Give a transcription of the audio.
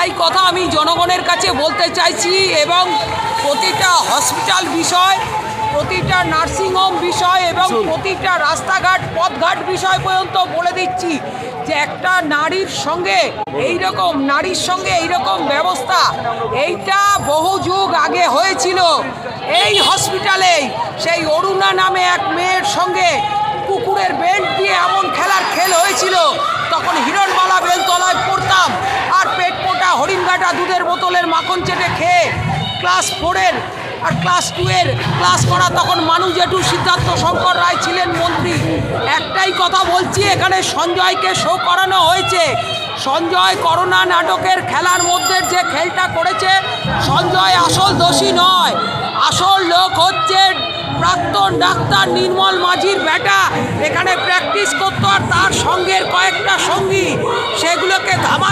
একটাই কথা আমি জনগণের কাছে বলতে চাইছি এবং প্রতিটা হসপিটাল বিষয়, প্রতিটা নার্সিংহোম বিষয় এবং প্রতিটা রাস্তাঘাট পথঘাট বিষয় পর্যন্ত বলে দিচ্ছি যে একটা নারীর সঙ্গে এইরকম ব্যবস্থা এইটা বহু যুগ আগে হয়েছিল। এই হসপিটালেই সেই অরুণা নামে এক মেয়ের সঙ্গে কুকুরের বেল্ট দিয়ে এমন খেল হয়েছিল। তখন হিরণমালা বেলতলায় পড়তাম আর পেট পোটা হরিণঘাটা দুধের বোতলের মাখন চেটে খেয়ে ক্লাস 4-এর আর ক্লাস 2-এর ক্লাস করা তখন মানু জেঠু সিদ্ধার্থ শঙ্কর রায় ছিলেন মন্ত্রী। একটাই কথা বলছি, এখানে সঞ্জয়কে শো করানো হয়েছে। সঞ্জয় করোনা নাটকের খেলার মধ্যে যে খেলটা করেছে, সঞ্জয় আসল দোষী নয়। আসল লোক হচ্ছে প্রাক্তন ডাক্তার নির্মল মাঝির বেটা। এখানে প্র্যাকটিস করতো আর তার সঙ্গের কয়েকটা সঙ্গী, সেগুলোকে ধামা